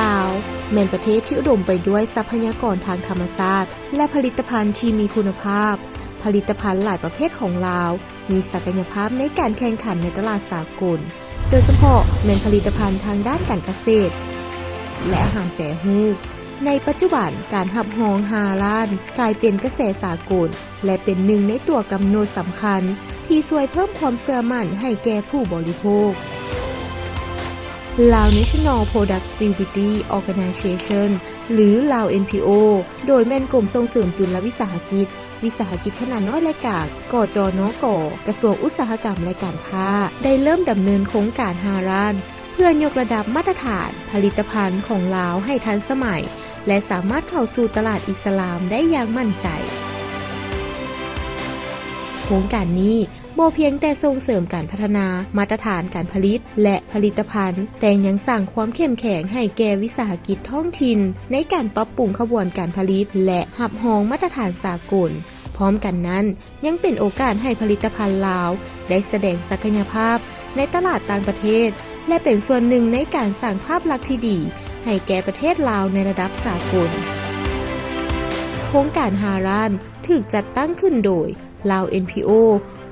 ลาวแม่นประเทศที่อุดมไปด้วยทรัพยากรทางธรรมชาติและผลิตภัณฑ์ที่มีคุณภาพผลิตภัณฑ์หลายประเภทของลาวมีศักยภาพในการแข่งขันในตลาดสากลโดยเฉพาะแม่นผลิตภัณฑ์ทางด้านการเกษตรและอาหารแปรรูปในปัจจุบันการหับหองฮาลาลกลายเป็นกระแสสากลและเป็นหนึ่งในตัวกำหนดสำคัญที่ช่วยเพิ่มความเชื่อมั่นให้แก่ผู้บริโภคLao National Productivity Organization หรือ Lao NPO โดยแม่นกรมส่งเสริมจุลวิสาหกิจขนาดน้อยและกลางกจนก.กระทรวงอุตสาหกรรมและการค้าได้เริ่มดำเนินโครงการฮาลาลเพื่อยกระดับมาตรฐานผลิตภัณฑ์ของลาวให้ทันสมัยและสามารถเข้าสู่ตลาดอิสลามได้อย่างมั่นใจโครงการนี้บ่เพียงแต่ส่งเสริมการพัฒนามาตรฐานการผลิตและผลิตภัณฑ์แต่ยังสร้างความเข้มแข็งให้แก่วิสาหกิจท้องถิ่นในการปรับปรุงขบวนการผลิตและหับหองมาตรฐานสากลพร้อมกันนั้นยังเป็นโอกาสให้ผลิตภัณฑ์ลาวได้แสดงศักยภาพในตลาดต่างประเทศและเป็นส่วนหนึ่งในการสร้างภาพลักษณ์ที่ดีให้แก่ประเทศลาวในระดับสากลโครงการฮาลาลถูกจัดตั้งขึ้นโดย Lao NPO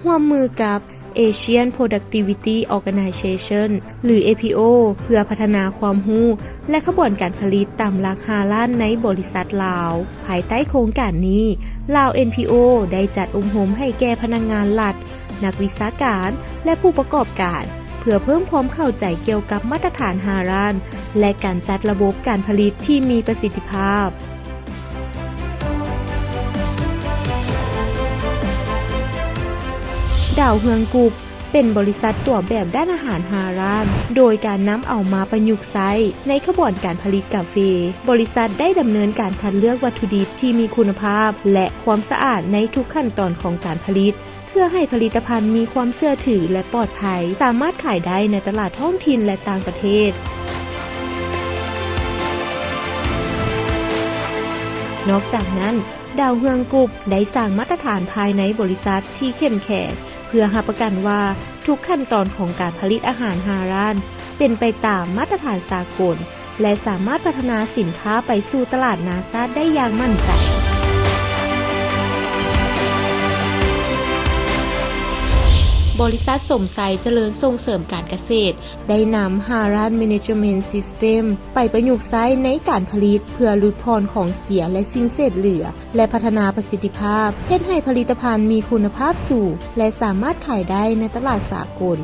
ร่วมมือกับ Asian Productivity Organization หรือ APO เพื่อพัฒนาความรู้และขบวนการผลิตตามหลักฮาลาลในบริษัทลาวภายใต้โครงการนี้ Lao NPO ได้จัดอบรมให้แก่พนักงานรัฐนักวิชาการและผู้ประกอบการเพื่อเพิ่มความเข้าใจเกี่ยวกับมาตรฐานฮาลาลและการจัดระบบการผลิตที่มีประสิทธิภาพดาวเฮืองกรุ๊ปเป็นบริษัทตัวแบบด้านอาหารฮาลาลโดยการนำเอามาประยุกต์ใช้ในขบวนการผลิตกาแฟบริษัทได้ดำเนินการคัดเลือกวัตถุดิบที่มีคุณภาพและความสะอาดในทุกขั้นตอนของการผลิตเพื่อให้ผลิตภัณฑ์มีความเชื่อถือและปลอดภัยสามารถขายได้ในตลาดท้องถิ่นและต่างประเทศนอกจากนั้นดาวเฮืองกรุ๊ปได้สร้างมาตรฐานภายในบริษัทที่เข้มแข็งเพื่อรับประกันว่าทุกขั้นตอนของการผลิตอาหารฮาลาลเป็นไปตามมาตรฐานสากลและสามารถพัฒนาสินค้าไปสู่ตลาดนานาชาติได้อย่างมั่นใจบริษัทสมไซเจริญส่งเสริมการเกษตรได้นำ Halal Management System ไปประยุกต์ใช้ในการผลิตเพื่อลดผ่อนของเสียและสิ่งเศษเหลือและพัฒนาประสิทธิภาพเพื่อให้ผลิตภัณฑ์มีคุณภาพสูงและสามารถขายได้ในตลาดสากล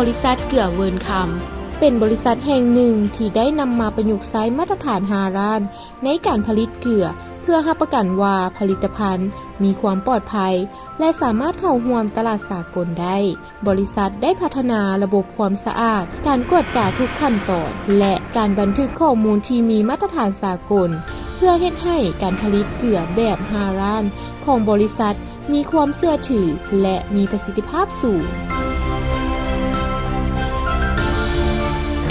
บริษัทเกลือเวิร์นคำเป็นบริษัทแห่งหนึ่งที่ได้นำมาประยุกต์ใช้มาตรฐานฮาลาลในการผลิตเกลือเพื่อรับประกันว่าผลิตภัณฑ์มีความปลอดภัยและสามารถเข้าร่วมตลาดสากลได้บริษัทได้พัฒนาระบบความสะอาดการกวดกาทุกขั้นตอนและการบันทึกข้อมูลที่มีมาตรฐานสากลเพื่อเฮ็ดให้การผลิตเกลือแบบฮาลาลของบริษัทมีความเชื่อถือและมีประสิทธิภาพสูง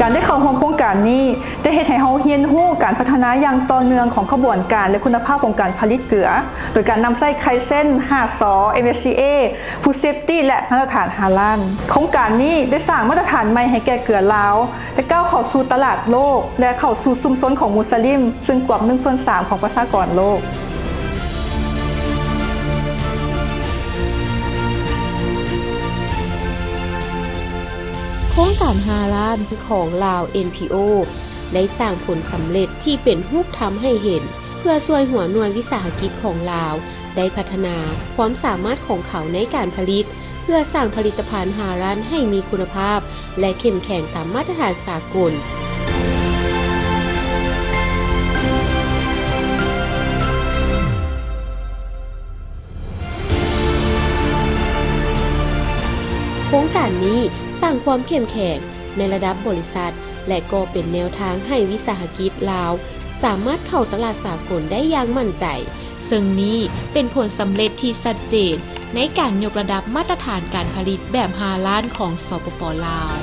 การได้เข้าร่วมโครงการนี้ได้เฮ็ดให้เฮาเรียนรู้การพัฒนาอย่างต่อเนื่องของขบวนการและคุณภาพของการผลิตเกลือโดยการนำใช้ไคเซ็น 5 ส MSCA Food Safety และมาตรฐานฮาลาลโครงการนี้ได้สร้างมาตรฐานใหม่ให้แก่เกลือลาวและก้าวเข้าสู่ตลาดโลกและเข้าสู่ชุมชนของมุสลิมซึ่งกว่า 1/3 ของประชากรโลกโครงการฮาลาลของ Lao NPO ได้สร้างผลสำเร็จที่เป็นรูปธรรมให้เห็นเพื่อช่วยหัวหน่วยวิสาหกิจของลาวได้พัฒนาความสามารถของเขาในการผลิตเพื่อสร้างผลิตภัณฑ์ฮาลาลให้มีคุณภาพและเข้มแข็งตามมาตรฐานสากลโครงการนี้สร้างความเข้มแข็งในระดับบริษัทและก็เป็นแนวทางให้วิสาหกิจลาวสามารถเข้าตลาดสากลได้อย่างมั่นใจซึ่งนี้เป็นผลสำเร็จที่ชัดเจนในการยกระดับมาตรฐานการผลิตแบบฮาลาลของสปป.ลาว